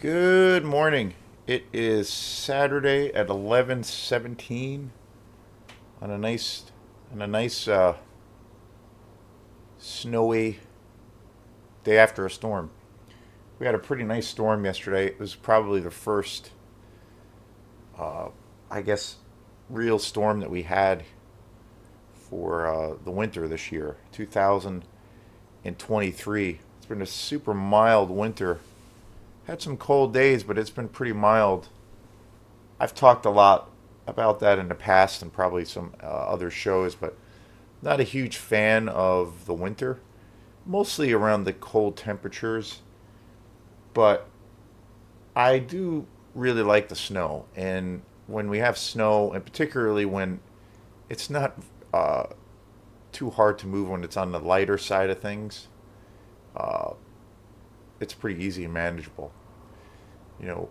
Good morning. It is Saturday at 11:17 on a nice snowy day after a storm. We had a pretty nice storm yesterday. It was probably the first uh, I guess real storm that we had for the winter this year, 2023. It's been a super mild winter. Had some cold days, but it's been pretty mild. I've talked a lot about that in the past and probably some other shows, but not a huge fan of the winter, mostly around the cold temperatures. But I do really like the snow, and when we have snow, and particularly when it's not uh, too hard to move, when it's on the lighter side of things, uh, it's pretty easy and manageable. You know,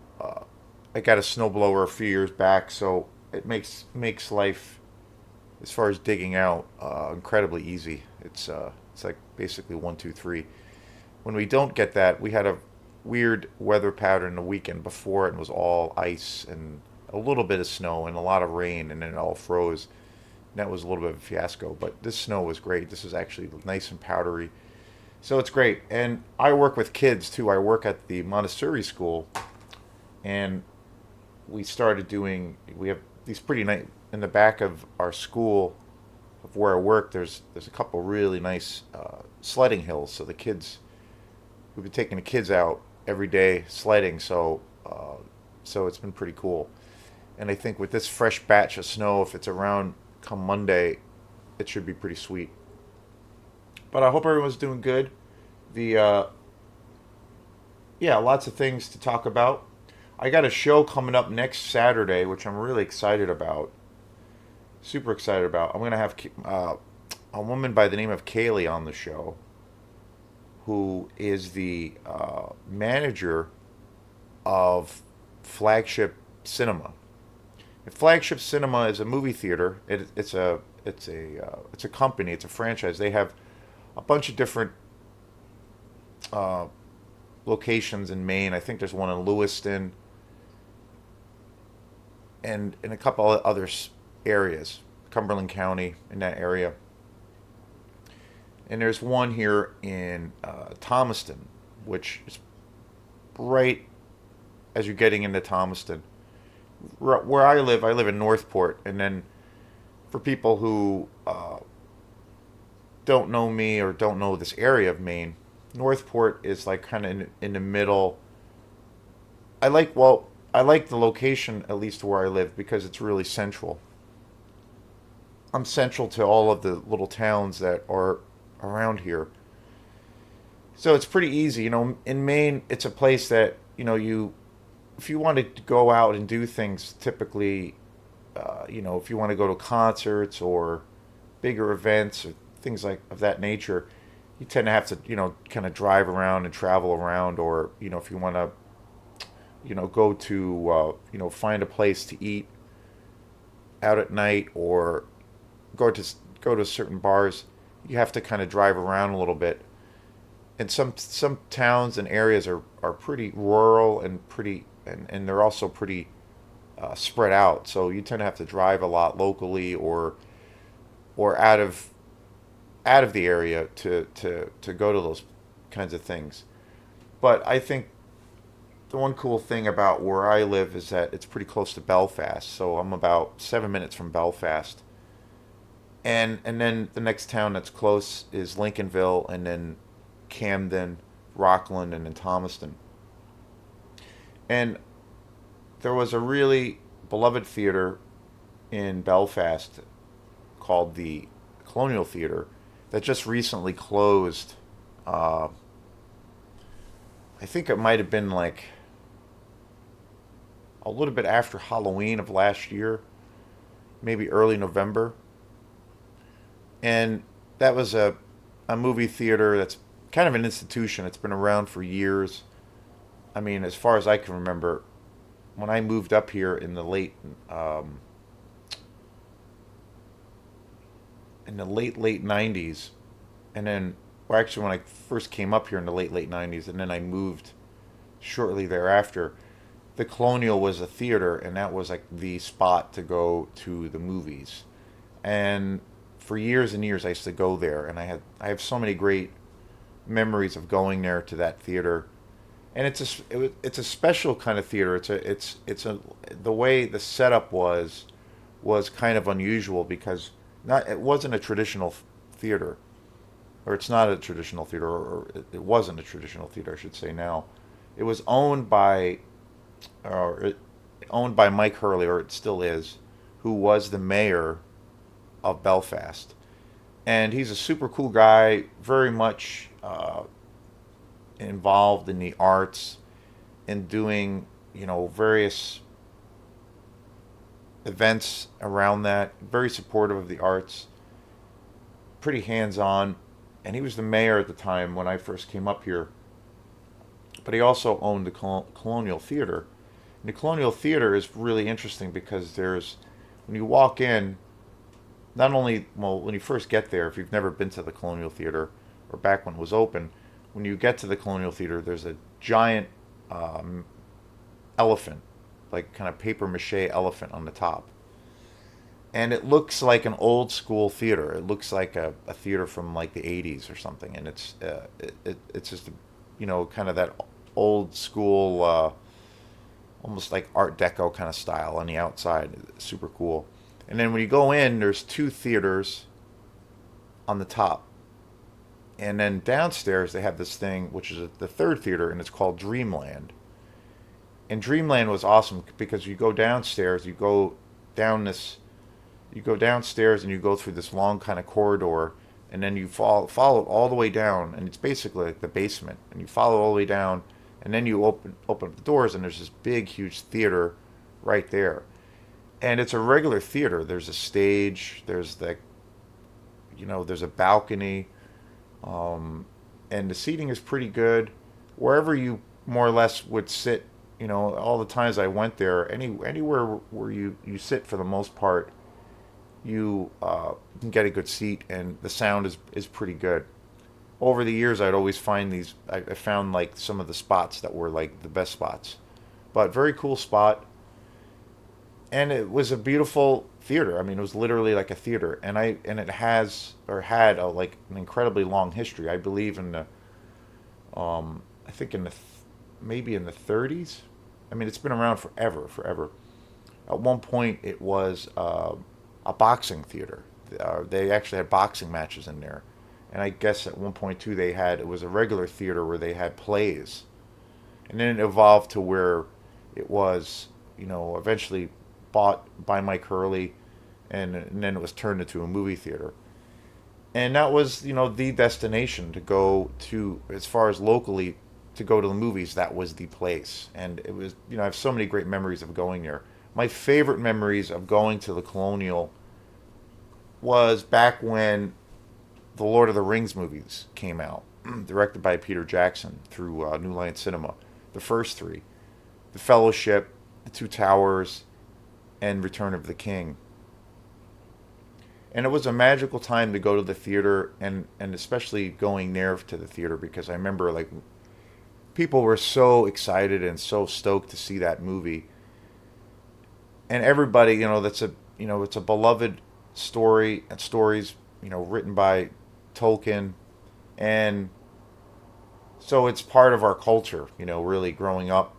I got a snowblower a few years back, so it makes life, as far as digging out, incredibly easy. It's like basically one, two, three. When we don't get that, we had a weird weather pattern the weekend before, and it was all ice and a little bit of snow and a lot of rain, and then it all froze. And that was a little bit of a fiasco. But this snow was great. This is actually nice and powdery, so it's great. And I work with kids too. I work at the Montessori school, and we have these pretty nice in the back of our school of where I work. There's a couple really nice sledding hills, so the kids we've been taking the kids out every day sledding. So it's been pretty cool. And I think with this fresh batch of snow, if it's around come Monday, it should be pretty sweet. But I hope everyone's doing good. The Yeah, lots of things to talk about. I got a show coming up next Saturday, which I'm really excited about. Super excited about. I'm gonna have a woman by the name of Kaylee on the show, who is the manager of Flagship Cinema. And Flagship Cinema is a movie theater. It's a company. It's a franchise. They have a bunch of different uh, locations in Maine. I think there's one in Lewiston and in a couple of other areas, Cumberland County in that area. And there's one here in Thomaston, which is right as you're getting into Thomaston. Where I live in Northport. And then for people who don't know me or don't know this area of Maine, Northport is like kind of in the middle. I like the location, at least where I live, because it's really central. I'm central to all of the little towns that are around here. So it's pretty easy. In Maine, it's a place that, if you want to go out and do things, typically, if you want to go to concerts or bigger events or things like of that nature, you tend to have to, kind of drive around and travel around, or, if you want to, go to, find a place to eat out at night, or go to go to certain bars, you have to kind of drive around a little bit. And some towns and areas are pretty rural and and they're also pretty spread out. So you tend to have to drive a lot locally, or out of the area to go to those kinds of things. But I think the one cool thing about where I live is that it's pretty close to Belfast. So I'm about 7 minutes from Belfast, and then the next town that's close is Lincolnville, and then Camden, Rockland, and then Thomaston. And there was a really beloved theater in Belfast called the Colonial Theater that just recently closed. Uh, I think it might have been like a little bit after Halloween of last year, maybe early November. And that was a movie theater that's kind of an institution. It's been around for years. I mean, as far as I can remember, when I moved up here um, in the late '90s, and then, well, actually, when I first came up here in the late '90s, and then I moved shortly thereafter, the Colonial was a theater, and that was like the spot to go to the movies. And for years and years, I used to go there, and I have so many great memories of going there to that theater. And it's a special kind of theater. It's a the way the setup was kind of unusual because not it wasn't a traditional theater, or it's not a traditional theater, or it wasn't a traditional theater, I should say now. It was or it, owned by Mike Hurley, or it still is, who was the mayor of Belfast, and he's a super cool guy, very much involved in the arts and doing various events around that. Very supportive of the arts, pretty hands on, and he was the mayor at the time when I first came up here. But he also owned the Colonial Theater. And the Colonial Theater is really interesting because when you walk in, not only, well, when you first get there, if you've never been to the Colonial Theater, or back when it was open, when you get to the Colonial Theater, there's a giant um, elephant, like kind of paper mache elephant on the top. And it looks like an old school theater. It looks like a theater from like the 80s or something. And it's just, kind of that old school, almost like Art Deco kind of style on the outside. It's super cool. And then when you go in, there's two theaters on the top. And then downstairs, they have this thing, which is the third theater, and it's called Dreamland. And Dreamland was awesome because you go downstairs, you go downstairs and you go through this long kind of corridor, and then you follow all the way down, and it's basically like the basement. And you follow all the way down, and then you open up the doors, and there's this big, huge theater right there. And it's a regular theater. There's a stage. There's a balcony, and the seating is pretty good. Wherever you more or less would sit, all the times I went there, anywhere where you sit for the most part, you can get a good seat, and the sound is pretty good. Over the years, I'd always find I found like some of the spots that were like the best spots, but very cool spot. And it was a beautiful theater. I mean, it was literally like a theater, and it has or had like an incredibly long history. I believe I think maybe in the 30s. I mean, it's been around forever, forever. At one point, it was a boxing theater. They actually had boxing matches in there, and I guess at one point too, it was a regular theater where they had plays, and then it evolved to where it was, eventually bought by Mike Hurley, and then it was turned into a movie theater. And that was, the destination to go to, as far as locally, to go to the movies. That was the place, and it was, I have so many great memories of going there. My favorite memories of going to the Colonial was back when the Lord of the Rings movies came out, directed by Peter Jackson through New Line Cinema. The first three, The Fellowship, The Two Towers, and Return of the King. And it was a magical time to go to the theater, and especially going there to the theater, because I remember like people were so excited and so stoked to see that movie. And everybody, it's a beloved story and stories, written by Tolkien, and so it's part of our culture, really growing up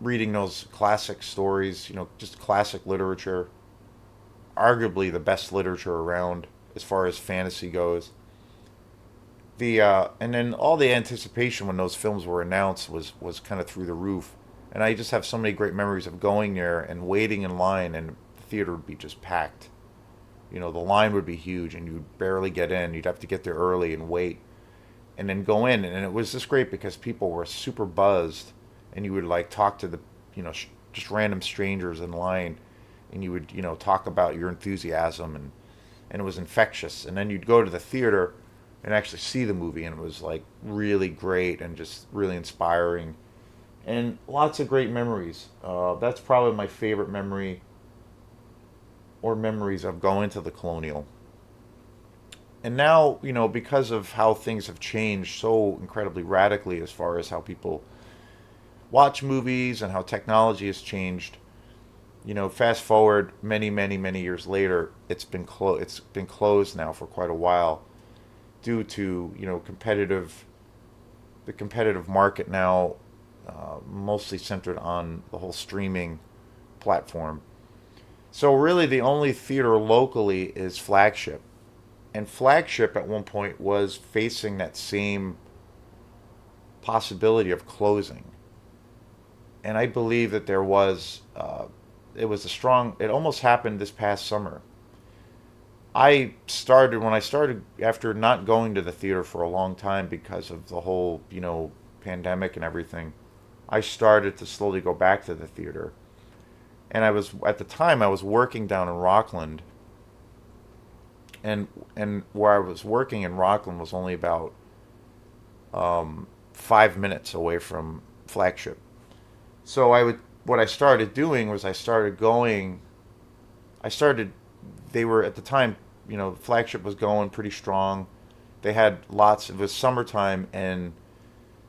reading those classic stories, just classic literature, arguably the best literature around as far as fantasy goes. And then all the anticipation when those films were announced was kind of through the roof. And I just have so many great memories of going there and waiting in line, and the theater would be just packed. The line would be huge, and you'd barely get in. You'd have to get there early and wait, and then go in. And it was just great because people were super buzzed, and you would like talk to just random strangers in line, and you would, talk about your enthusiasm, and it was infectious. And then you'd go to the theater and actually see the movie, and it was like really great and just really inspiring, and lots of great memories. That's probably my favorite memory, or memories of going to the Colonial. And now, because of how things have changed so incredibly radically as far as how people watch movies and how technology has changed. Fast forward many years later, it's been closed now for quite a while due to the competitive market now, mostly centered on the whole streaming platform. So really, the only theater locally is Flagship, and Flagship at one point was facing that same possibility of closing. And I believe that it was a strong, it almost happened this past summer. When I started, after not going to the theater for a long time because of the whole, pandemic and everything, I started to slowly go back to the theater. And at the time, I was working down in Rockland, and where I was working in Rockland was only about 5 minutes away from Flagship. So what I started doing was I started, they were at the time, Flagship was going pretty strong. It was summertime and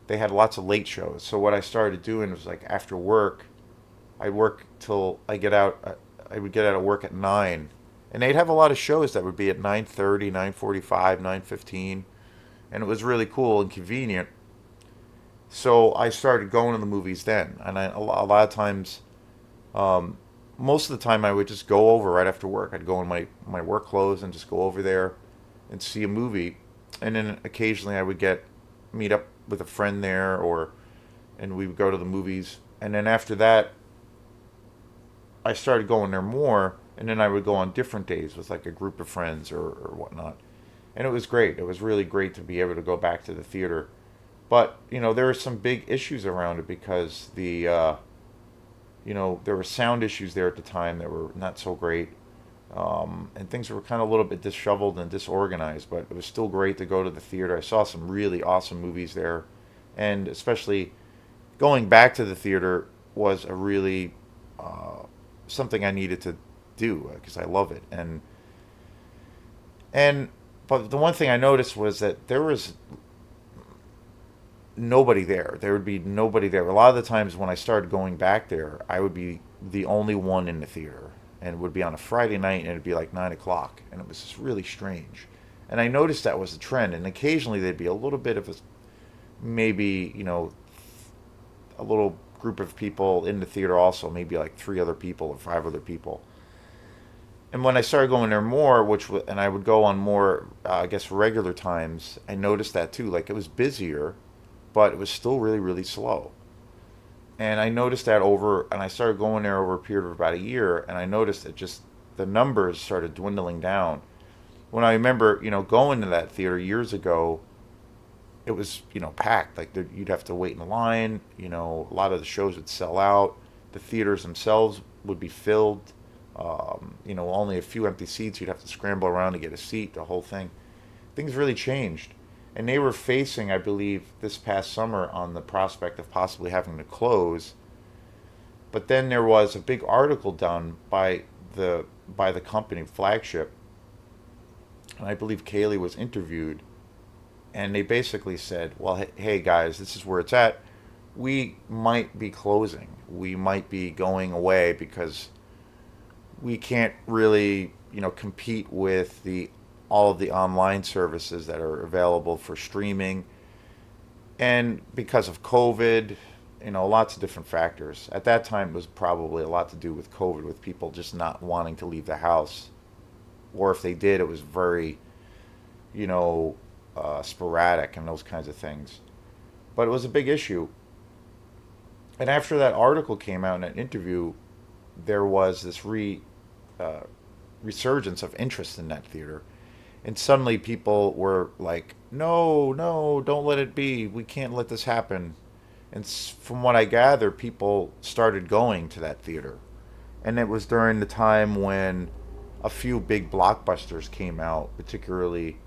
they had lots of late shows. So what I started doing was like after work, I'd work till I would get out of work at 9. And they'd have a lot of shows that would be at 9:30, 9:45, 9:15. And it was really cool and convenient. So I started going to the movies then. And a lot of times, um, most of the time, I would just go over right after work. I'd go in my work clothes and just go over there and see a movie. And then occasionally I would meet up with a friend there, and we would go to the movies. And then after that, I started going there more. And then I would go on different days with like a group of friends or whatnot. And it was great. It was really great to be able to go back to the theater. But, there were some big issues around it because there were sound issues there at the time that were not so great. And things were kind of a little bit disheveled and disorganized, but it was still great to go to the theater. I saw some really awesome movies there. And especially going back to the theater was a really something I needed to do because I love it. And but the one thing I noticed was that there was nobody there. There would be nobody there. A lot of the times when I started going back there, I would be the only one in the theater. And it would be on a Friday night and it'd be like 9 o'clock. And it was just really strange. And I noticed that was the trend. And occasionally there'd be a little bit of maybe, a little group of people in the theater also, maybe like 3 other people or 5 other people. And when I started going there more, and I would go on more, I guess, regular times, I noticed that too. Like it was busier, but it was still really, really slow. And I noticed that and I started going there over a period of about a year, and I noticed that just the numbers started dwindling down. When I remember, going to that theater years ago, it was, packed. Like you'd have to wait in line. A lot of the shows would sell out. The theaters themselves would be filled. Only a few empty seats. You'd have to scramble around to get a seat. The whole thing. Things really changed. And they were facing, I believe, this past summer on the prospect of possibly having to close. But then there was a big article done by the company Flagship, and I believe Kaylee was interviewed, and they basically said, "Well, hey guys, this is where it's at. We might be closing. We might be going away because we can't really, compete with the all of the online services that are available for streaming. And because of COVID, lots of different factors. At that time, it was probably a lot to do with COVID, with people just not wanting to leave the house. Or if they did, it was very, you know, sporadic and those kinds of things. But it was a big issue. And after that article came out in an interview, there was this uh, resurgence of interest in that theater. And suddenly people were like, no, no, don't let it be. We can't let this happen. And from what I gather, people started going to that theater. And it was during the time when a few big blockbusters came out, particularly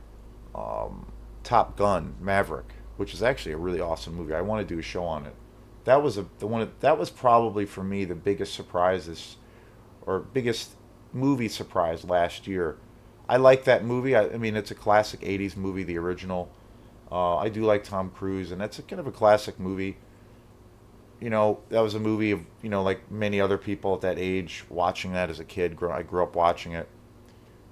um, Top Gun Maverick, which is actually a really awesome movie. I want to do a show on it. That was probably for me the biggest surprises or biggest movie surprise last year. I like that movie. I mean, it's a classic '80s movie, the original. I do like Tom Cruise, and that's a kind of a classic movie. that was a movie of, like many other people at that age watching that as a kid. I grew up watching it,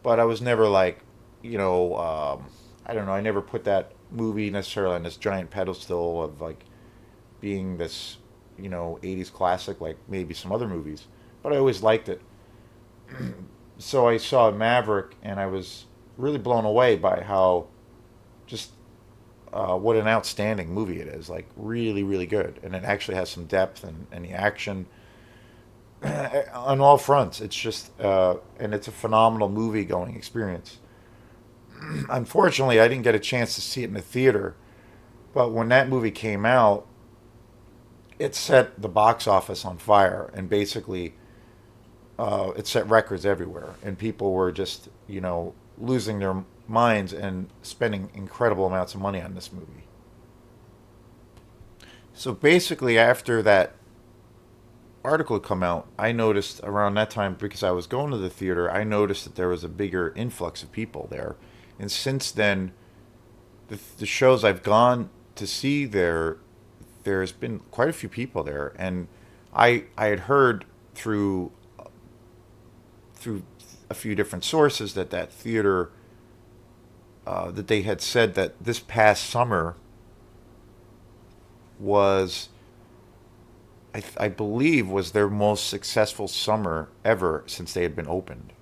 but I was never like, I don't know. I never put that movie necessarily on this giant pedestal of like being this, 80s classic like maybe some other movies. But I always liked it. So I saw Maverick and I was really blown away by how just what an outstanding movie it is. Like really, really good, and it actually has some depth and the action on all fronts. It's just and it's a phenomenal movie going experience. Unfortunately, I didn't get a chance to see it in the theater, but when that movie came out, it set the box office on fire, and basically it set records everywhere, and people were just losing their minds and spending incredible amounts of money on this movie. So basically, after that article had come out, I noticed around that time, because I was going to the theater, I noticed that there was a bigger influx of people there. And since then, the shows I've gone to see there, there's been quite a few people there. And I had heard through a few different sources that theater, that they had said that this past summer was, I believe, was their most successful summer ever since they had been opened.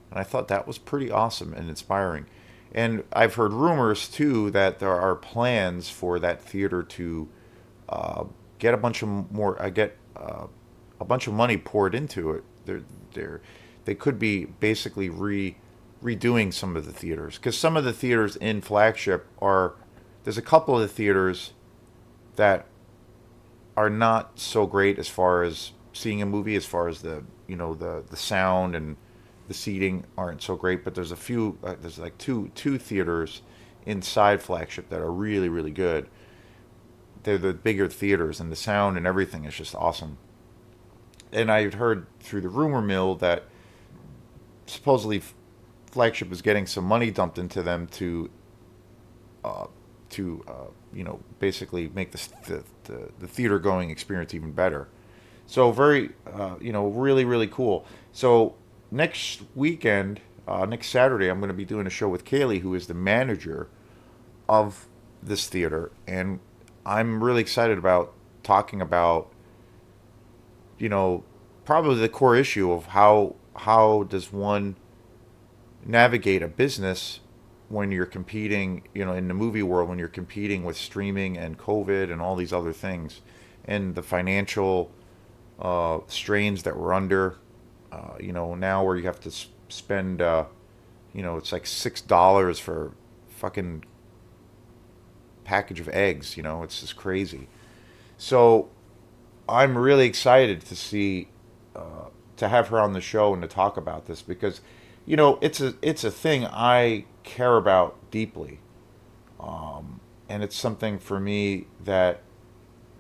And I thought that was pretty awesome and inspiring. And I've heard rumors too that there are plans for that theater to get a bunch of money poured into it. They could be basically redoing some of the theaters, because some of the theaters in Flagship are, there's a couple of the theaters that are not so great as far as seeing a movie, as far as the sound and the seating aren't so great. But there's a few, there's like two theaters inside Flagship that are really, really good. They're the bigger theaters, and the sound and everything is just awesome. And I had heard through the rumor mill that supposedly Flagship was getting some money dumped into them uh, to basically make the theater going experience even better. So very really, really cool. So next weekend, next Saturday, I'm going to be doing a show with Kaylee, who is the manager of this theater, and I'm really excited about talking about probably the core issue of how does one navigate a business when you're competing, in the movie world, when you're competing with streaming and COVID and all these other things, and the financial strains that we're under. Now where you have to spend, it's like $6 for fucking package of eggs. It's just crazy. So I'm really excited to see to have her on the show and to talk about this, because it's a thing I care about deeply, and it's something for me that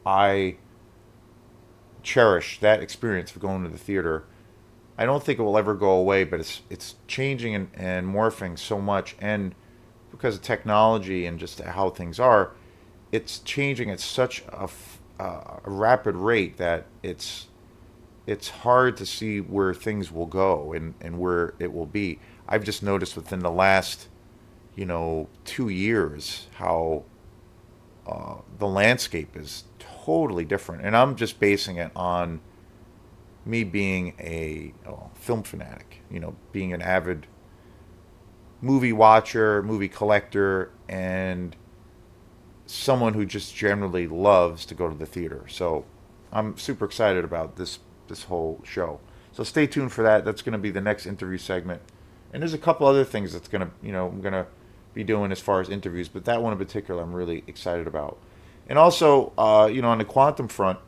I cherish, that experience of going to the theater. I don't think it will ever go away, but it's changing and morphing so much, and because of technology and just how things are, it's changing at such a rapid rate that it's hard to see where things will go and where it will be. I've just noticed within the last 2 years how the landscape is totally different, and I'm just basing it on me being a film fanatic, being an avid movie watcher, movie collector, and someone who just generally loves to go to the theater. So I'm super excited about this whole show. So stay tuned for that. That's going to be the next interview segment. And there's a couple other things that's going to, I'm going to be doing as far as interviews, but that one in particular I'm really excited about. And also, on the quantum front,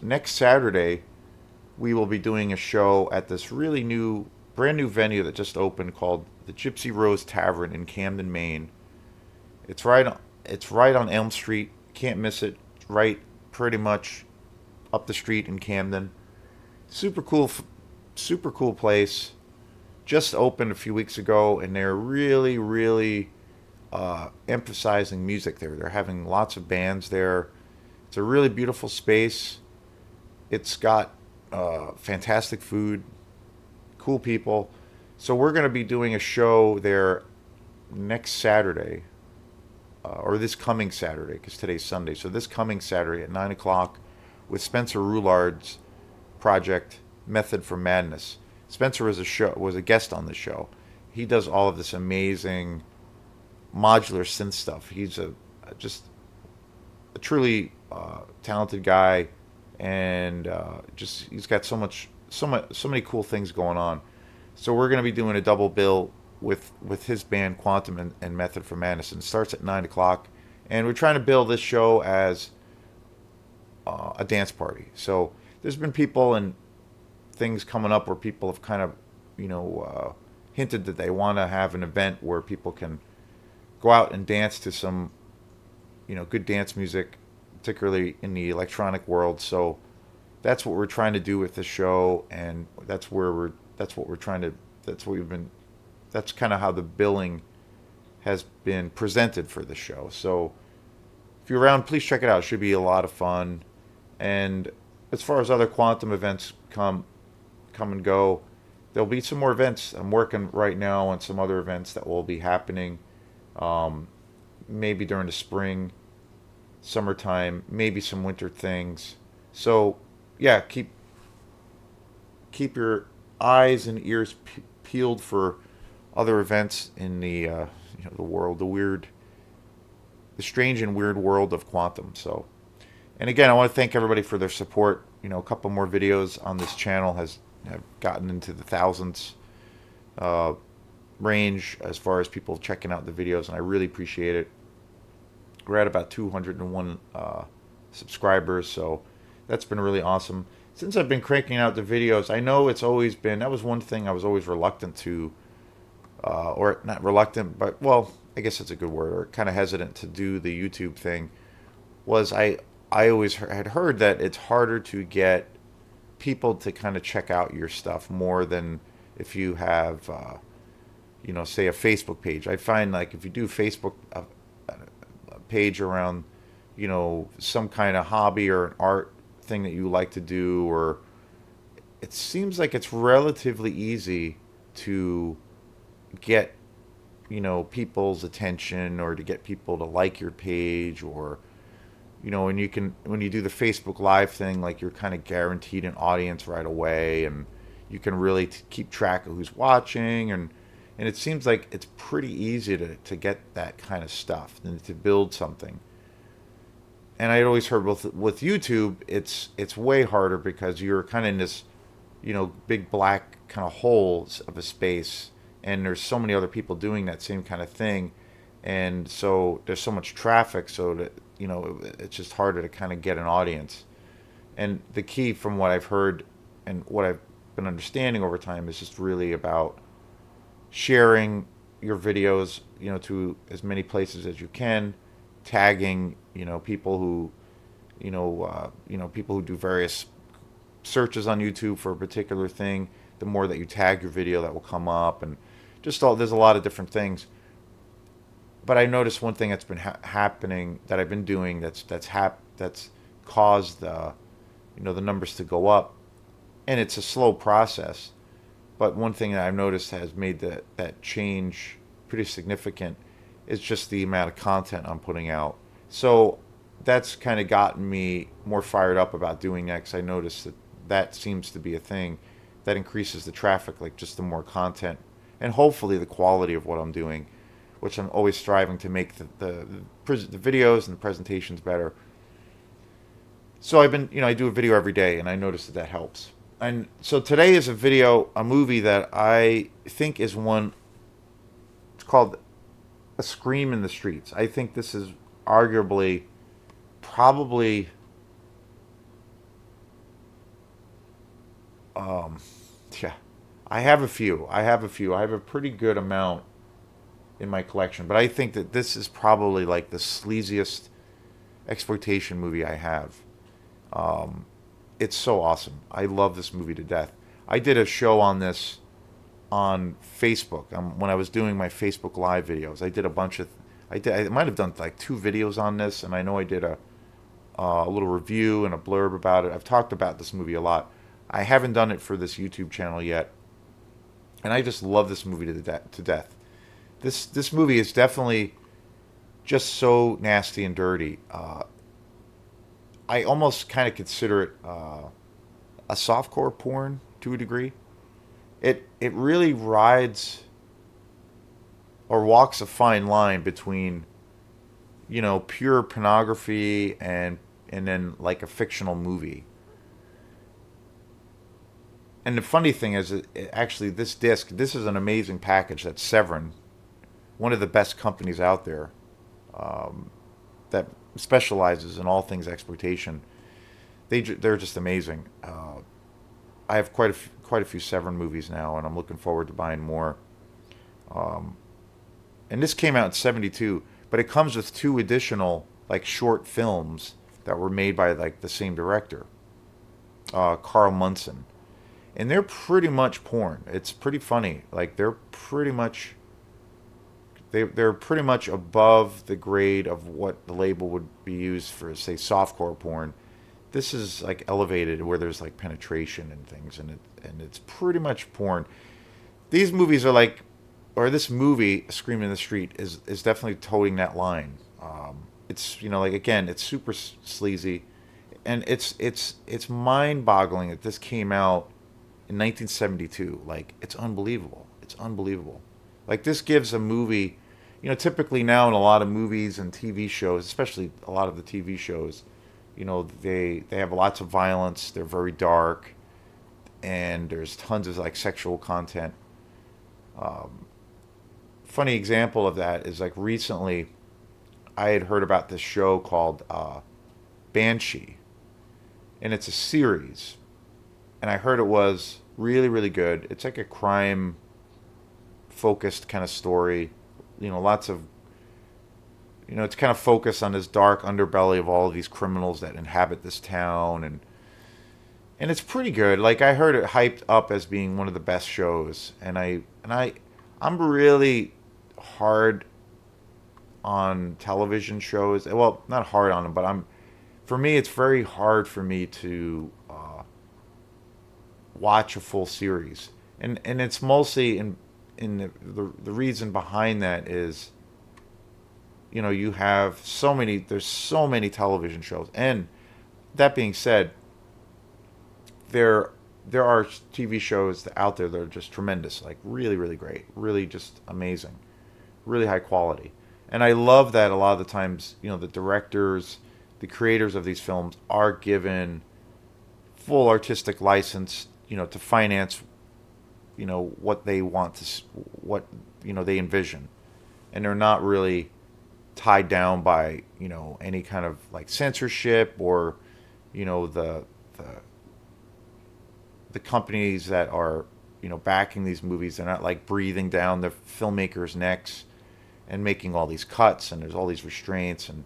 next Saturday we will be doing a show at this really brand new venue that just opened called the Gypsy Rose Tavern in Camden, Maine. It's right on Elm Street. Can't miss it. It's right pretty much up the street in Camden. Super cool, super cool place. Just opened a few weeks ago, and they're really, really emphasizing music there. They're having lots of bands there. It's a really beautiful space. It's got fantastic food, cool people. So we're going to be doing a show there next Saturday, or this coming Saturday, because today's Sunday. So this coming Saturday at 9 o'clock with Spencer Roulard's project Method for Madness. Spencer was a guest on the show. He does all of this amazing modular synth stuff. He's just a truly talented guy, and just he's got so many cool things going on. So we're going to be doing a double bill with his band Quantum and Method for Madness, and it starts at 9 o'clock. And we're trying to build this show as a dance party. So there's been people and things coming up where people have kind of, hinted that they want to have an event where people can go out and dance to some, good dance music, particularly in the electronic world. So that's what we're trying to do with the show, and that's what we're trying to, that's kind of how the billing has been presented for the show. So if you're around, please check it out. It should be a lot of fun. And as far as other Quantum events come and go, there'll be some more events. I'm working right now on some other events that will be happening, maybe during the spring, summertime, maybe some winter things. So yeah, keep your eyes and ears peeled for other events in the world, the strange and weird world of Quantum. So, and again, I want to thank everybody for their support. A couple more videos on this channel have gotten into the thousands range as far as people checking out the videos, and I really appreciate it. We're at about 201 subscribers, so that's been really awesome. Since I've been cranking out the videos, I know it's always been, that was one thing I was always reluctant to, or not reluctant, but, well, I guess that's a good word, or kind of hesitant to do the YouTube thing, was I always had heard that it's harder to get people to kind of check out your stuff more than if you have, say a Facebook page. I find like if you do Facebook, a page around, some kind of hobby or an art thing that you like to do, or it seems like it's relatively easy to get, people's attention, or to get people to like your page, or, and when you do the Facebook Live thing, like you're kind of guaranteed an audience right away, and you can really keep track of who's watching, and it seems like it's pretty easy to get that kind of stuff and to build something. And I'd always heard with YouTube, it's way harder because you're kind of in this, big black kind of holes of a space, and there's so many other people doing that same kind of thing, and so there's so much traffic, so that it's just harder to kind of get an audience. And the key, from what I've heard and what I've been understanding over time, is just really about sharing your videos, to as many places as you can, tagging, people who, people who do various searches on YouTube for a particular thing. The more that you tag your video, that will come up, and there's a lot of different things. But I noticed one thing that's been happening, that I've been doing, that's caused the numbers to go up, and it's a slow process. But one thing that I've noticed has made that change pretty significant is just the amount of content I'm putting out. So that's kind of gotten me more fired up about doing that, because I noticed that seems to be a thing that increases the traffic, like just the more content, and hopefully the quality of what I'm doing, which I'm always striving to make the videos and the presentations better. So I've been, I do a video every day, and I noticed that helps. And so today is a movie that I think is one, it's called A Scream in the Streets. I think this is arguably, probably, yeah, I have a few. I have a pretty good amount in my collection, but I think that this is probably like the sleaziest exploitation movie I have. It's so awesome. I love this movie to death. I did a show on this on Facebook when I was doing my Facebook Live videos. I did a bunch of, I might have done like 2 videos on this, and I know I did a a little review and a blurb about it. I've talked about this movie a lot. I haven't done it for this YouTube channel yet, and I just love this movie to death. This movie is definitely just so nasty and dirty. I almost kind of consider it a softcore porn to a degree. It really rides or walks a fine line between, pure pornography and then like a fictional movie. And the funny thing is, actually, this is an amazing package that Severin, one of the best companies out there, that specializes in all things exploitation. They're just amazing. I have quite a few Severin movies now, and I'm looking forward to buying more. Um, and this came out in '72, but it comes with two additional like short films that were made by like the same director, Carl Munson, and they're pretty much porn. It's pretty funny. Like they're pretty much above the grade of what the label would be used for, say, softcore porn. This is like elevated where there's like penetration and things, and it's pretty much porn. These movies are like, or this movie, Screaming in the Street, is definitely toting that line. It's like again, it's super sleazy, and it's mind boggling that this came out in 1972. Like it's unbelievable. It's unbelievable. Like this gives a movie, typically now in a lot of movies and TV shows, especially a lot of the TV shows, they have lots of violence. They're very dark, and there's tons of like sexual content. Um, Funny example of that is like recently, I had heard about this show called Banshee, and it's a series, and I heard it was really really good. It's like a crime focused kind of story. Lots of it's kind of focused on this dark underbelly of all of these criminals that inhabit this town, and it's pretty good. Like I heard it hyped up as being one of the best shows, I'm really hard on television shows. Well, not hard on them, but for me it's very hard for me to watch a full series, and it's mostly in the reason behind that is, you have there's so many television shows, and that being said, there there are TV shows out there that are just tremendous, like really really great, really just amazing, really high quality. And I love that a lot of the times, the directors, the creators of these films are given full artistic license, to finance, what they want what, they envision. And they're not really tied down by, any kind of like censorship or, the the companies that are, backing these movies. They're not like breathing down the filmmakers' necks and making all these cuts, and there's all these restraints, and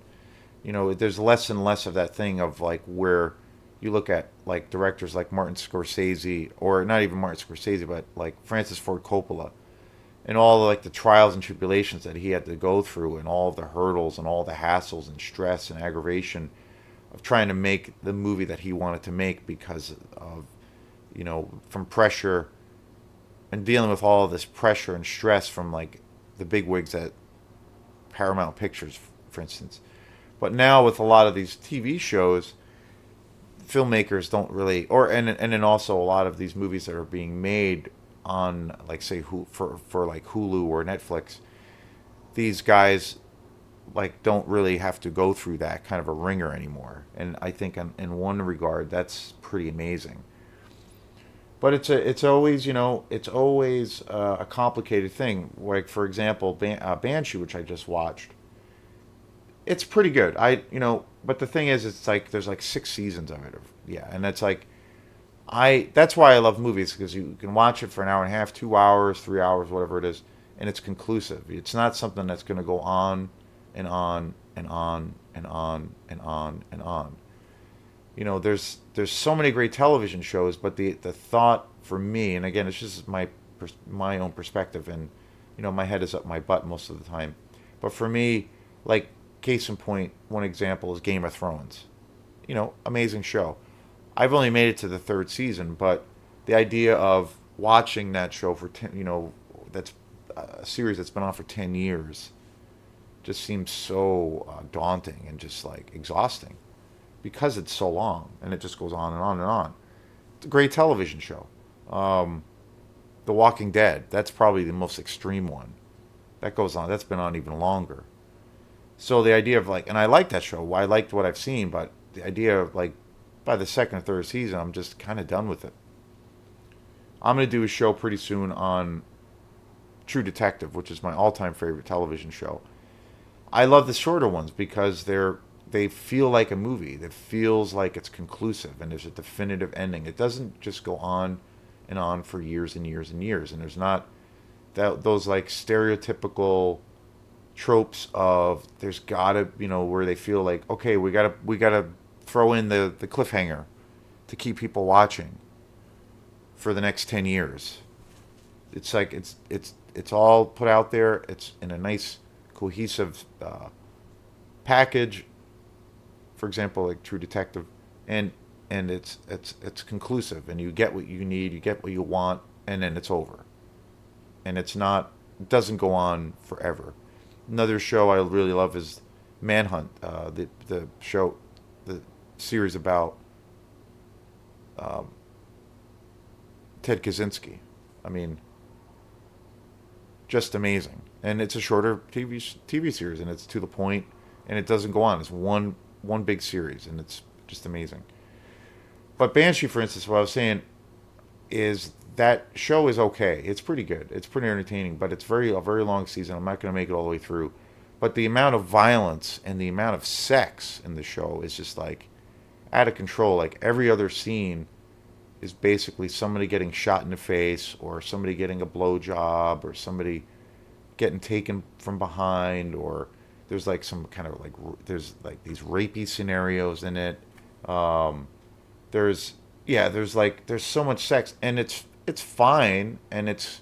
there's less and less of that thing of like where you look at like directors like Martin Scorsese, or not even Martin Scorsese, but like Francis Ford Coppola, and all like the trials and tribulations that he had to go through, and all the hurdles and all the hassles and stress and aggravation of trying to make the movie that he wanted to make, because of, from pressure and dealing with all of this pressure and stress from like the big wigs at Paramount Pictures, for instance. But now with a lot of these TV shows, filmmakers don't really, and then also a lot of these movies that are being made on, like, say, for like Hulu or Netflix, these guys like don't really have to go through that kind of a ringer anymore. And I think in one regard that's pretty amazing. But it's always a complicated thing. Like, for example, Banshee, which I just watched, it's pretty good. But the thing is, it's like there's like 6 seasons of it. Yeah, and it's like that's why I love movies, because you can watch it for an hour and a half, 2 hours, 3 hours, whatever it is, and it's conclusive. It's not something that's going to go on and on and on and on and on and on. There's so many great television shows, but the thought for me, and again, it's just my own perspective, and my head is up my butt most of the time. But for me, like, case in point, one example is Game of Thrones. amazing show. I've only made it to the third season, but the idea of watching that show for 10, that's a series that's been on for 10 years just seems so daunting and just like exhausting because it's so long and it just goes on and on and on. It's a great television show. The Walking Dead, that's probably the most extreme one. That goes on, that's been on even longer. So the idea of like, and I like that show. I liked what I've seen, but the idea of like, by the second or third season, I'm just kind of done with it. I'm going to do a show pretty soon on True Detective, which is my all-time favorite television show. I love the shorter ones because they feel like a movie. That feels like it's conclusive and there's a definitive ending. It doesn't just go on and on for years and years and years, and there's not those like stereotypical tropes of there's gotta where they feel like, okay, we gotta throw in the cliffhanger to keep people watching for the next 10 years. It's like it's all put out there. It's in a nice cohesive package. For example, like True Detective, and it's conclusive, and you get what you need, you get what you want, and then it's over. And it doesn't go on forever. Another show I really love is Manhunt, the show, the series about um, Ted Kaczynski. I mean, just amazing. And it's a shorter TV series, and it's to the point, and it doesn't go on. It's one big series, and it's just amazing. But Banshee, for instance, what I was saying is that show is okay. It's pretty good. It's pretty entertaining, but it's a very long season. I'm not going to make it all the way through. But the amount of violence and the amount of sex in the show is just like out of control. Like every other scene is basically somebody getting shot in the face, or somebody getting a blowjob, or somebody getting taken from behind, or there's like some kind of like there's like these rapey scenarios in it. Um, there's there's so much sex, and it's fine, and it's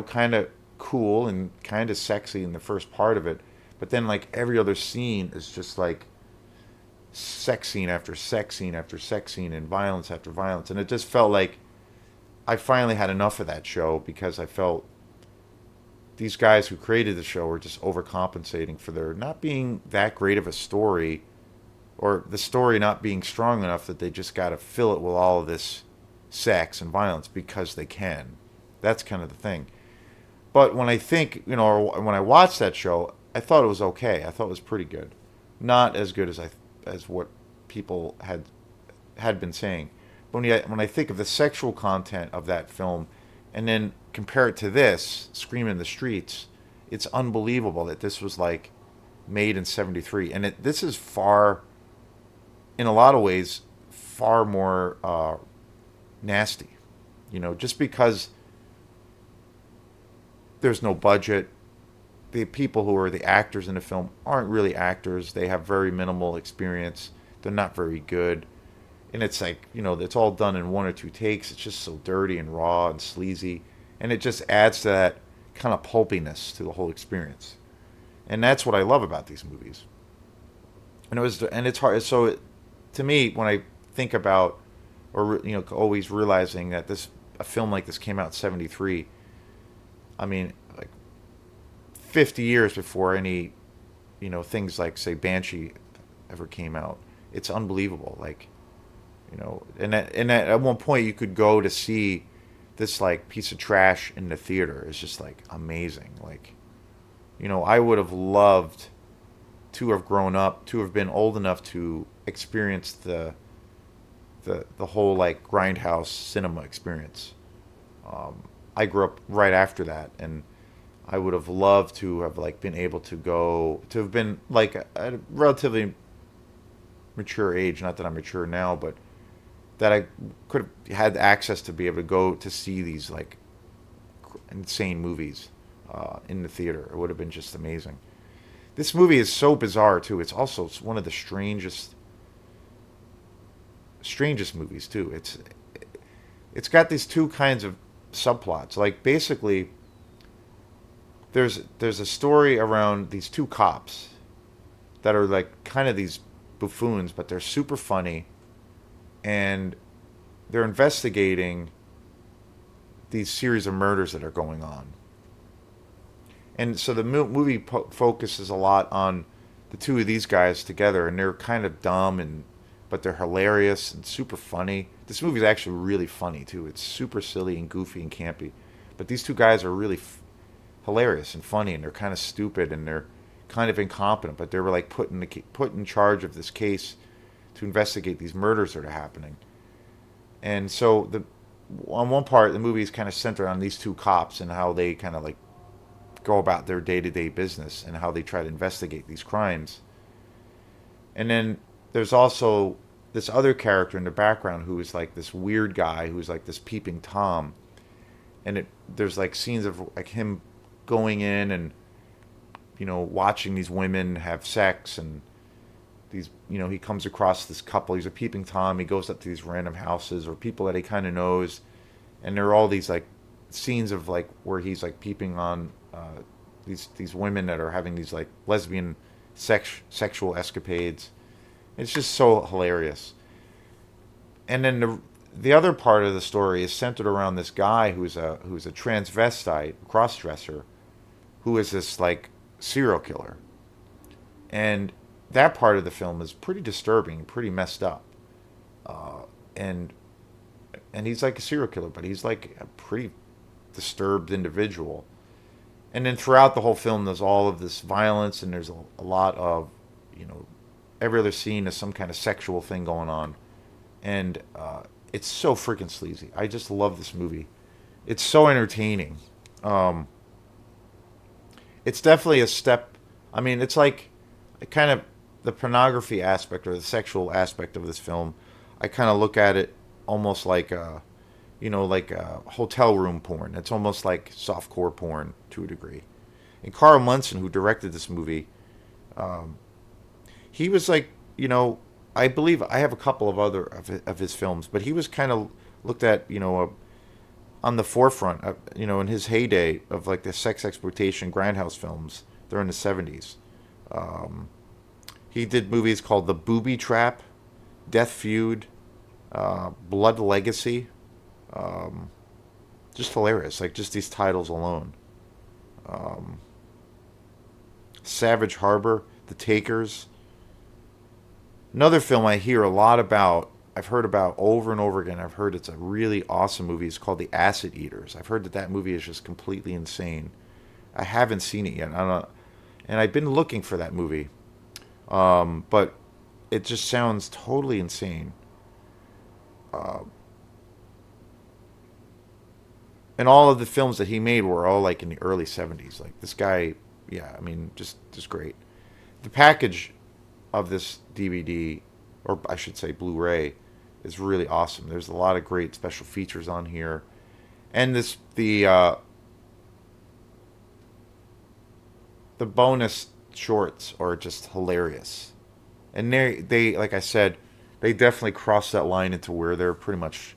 kind of cool and kind of sexy in the first part of it, but then like every other scene is just like sex scene after sex scene after sex scene and violence after violence, and it just felt like I finally had enough of that show because I felt these guys who created the show were just overcompensating for there not being that great of a story, or the story not being strong enough that they just got to fill it with all of this sex and violence because they can. That's kind of the thing. But when I think, or when I watched that show, I thought it was okay. I thought it was pretty good. Not as good as what people had been saying. But when I think of the sexual content of that film, and then compare it to this, Scream in the Streets, it's unbelievable that this was like made in '73, and this is far, in a lot of ways, far more nasty. Just because there's no budget, the people who are the actors in the film aren't really actors. They have very minimal experience. They're not very good. And it's like, it's all done in one or two takes. It's just so dirty and raw and sleazy. And it just adds to that kind of pulpiness to the whole experience. And that's what I love about these movies. And it's hard. So to me, when I think about, or always realizing that a film like this came out in '73, I mean, like 50 years before any, things like say Banshee ever came out. It's unbelievable. Like, at one point you could go to see this like piece of trash in the theater. It's just like amazing. Like, I would have loved to have grown up, to have been old enough to experience the whole like grindhouse cinema experience. I grew up right after that, and I would have loved to have like been able to have been like at a relatively mature age. Not that I'm mature now, but that I could have had access to be able to go to see these like insane movies in the theater. It would have been just amazing. This movie is so bizarre too. It's also one of the strangest movies too. It's got these two kinds of subplots. Like basically, there's a story around these two cops that are like kind of these buffoons, but they're super funny, and they're investigating these series of murders that are going on. And so the movie focuses a lot on the two of these guys together, and they're kind of dumb and but they're hilarious and super funny. This movie is actually really funny too. It's super silly and goofy and campy, but these two guys are really hilarious and funny, and they're kind of stupid and they're kind of incompetent, but they were like put in charge of this case to investigate these murders that are happening. And so the on one part, the movie is kind of centered on these two cops and how they kind of like go about their day to day business and how they try to investigate these crimes. And then there's also this other character in the background who is like this weird guy who's like this peeping Tom. And there's like scenes of like him going in and watching these women have sex, and these he comes across this couple. He's a peeping Tom. He goes up to these random houses or people that he kind of knows, and there are all these like scenes of like where he's like peeping on these women that are having these like lesbian sexual escapades. It's just so hilarious. And then the other part of the story is centered around this guy who's a transvestite crossdresser, who is this like serial killer, and that part of the film is pretty disturbing, pretty messed up, and he's like a serial killer, but he's like a pretty disturbed individual. And then throughout the whole film, there's all of this violence, and there's a lot of, every other scene is some kind of sexual thing going on, and it's so freaking sleazy. I just love this movie. It's so entertaining. It's definitely a step. I mean, it's like kind of the pornography aspect or the sexual aspect of this film. I kind of look at it almost like like a hotel room porn. It's almost like softcore porn to a degree. And Carl Munson, who directed this movie, he was like, I believe I have a couple of other of his films, but he was kind of looked at, on the forefront, in his heyday of like the sex exploitation grindhouse films during the 70s. He did movies called The Booby Trap, Death Feud, Blood Legacy. Just hilarious, like just these titles alone. Savage Harbor, The Takers. Another film I hear a lot about, I've heard about over and over again. I've heard it's a really awesome movie. It's called The Acid Eaters. I've heard that movie is just completely insane. I haven't seen it yet. I don't know, and I've been looking for that movie, but it just sounds totally insane. And all of the films that he made were all like in the early 70s. Like this guy, yeah, I mean, just great. The package of this DVD, or I should say Blu-ray, is really awesome. There's a lot of great special features on here, and the bonus shorts are just hilarious. And they like I said, they definitely cross that line into where they're pretty much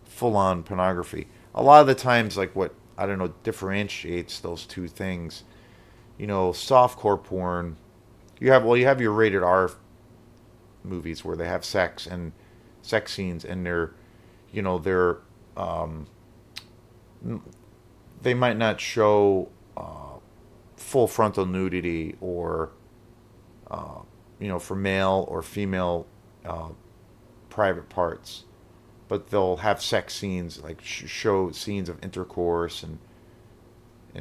full on pornography. A lot of the times, like what I don't know differentiates those two things, softcore porn. You have your rated R movies where they have sex scenes, and they're they might not show full frontal nudity or for male or female private parts, but they'll have sex scenes, like show scenes of intercourse and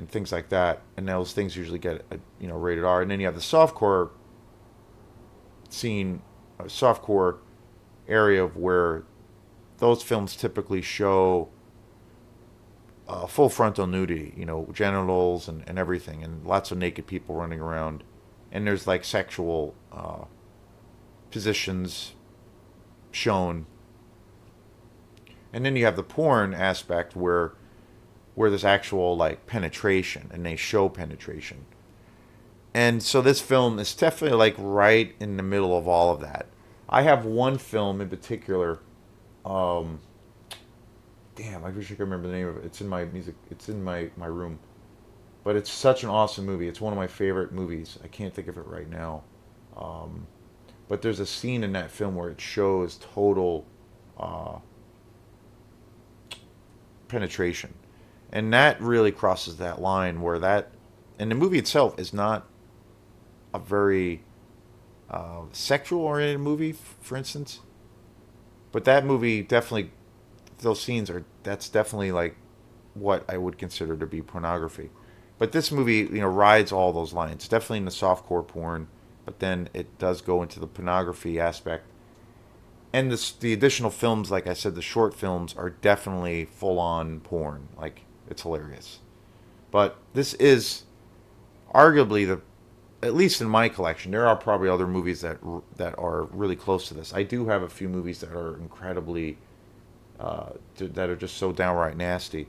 things like that, and those things usually get rated R. And then you have the softcore scene, softcore area of where those films typically show full frontal nudity, genitals and everything, and lots of naked people running around, and there's like sexual positions shown. And then you have the porn aspect where there's actual like penetration, and they show penetration. And so this film is definitely like right in the middle of all of that. I have one film in particular. Damn, I wish I could remember the name of it. It's in my music. It's in my room. But it's such an awesome movie. It's one of my favorite movies. I can't think of it right now. But there's a scene in that film where it shows total uh, penetration, and that really crosses that line where that, and the movie itself is not a very sexual oriented movie, for instance. But that movie definitely, those scenes are, that's definitely like what I would consider to be pornography. But this movie, rides all those lines. Definitely in the softcore porn, but then it does go into the pornography aspect. And the additional films, like I said, the short films are definitely full on porn. Like, it's hilarious. But this is arguably the, at least in my collection, there are probably other movies that are really close to this. I do have a few movies that are incredibly that are just so downright nasty,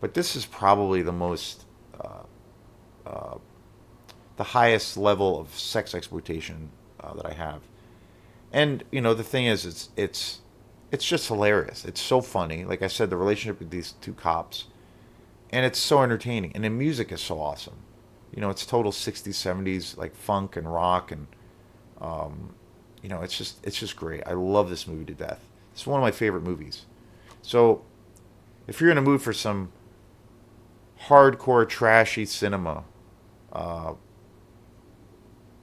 but this is probably the most the highest level of sex exploitation that I have. And the thing is, it's just hilarious. It's so funny. Like I said, the relationship with these two cops, and it's so entertaining. And the music is so awesome. It's total '60s, '70s like funk and rock, and it's just great. I love this movie to death. It's one of my favorite movies. So if you're in a mood for some hardcore trashy cinema, uh,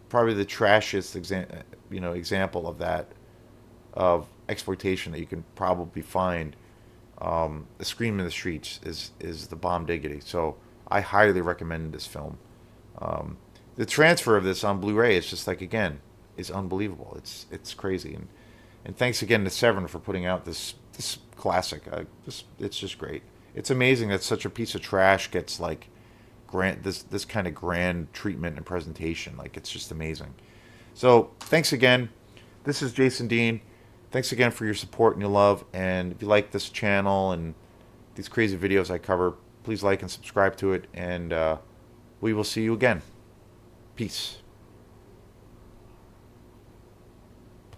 probably the trashiest example of that, of exploitation that you can probably find. The Scream in the Streets is the bomb diggity. So I highly recommend this film. The transfer of this on Blu-ray is just like, again, is unbelievable. It's crazy, and thanks again to Severin for putting out this classic. It's just great. It's amazing that such a piece of trash gets like this kind of grand treatment and presentation. Like, it's just amazing. So thanks again. This is Jason Dean. Thanks again for your support and your love. And if you like this channel and these crazy videos I cover, please like and subscribe to it. And we will see you again. Peace.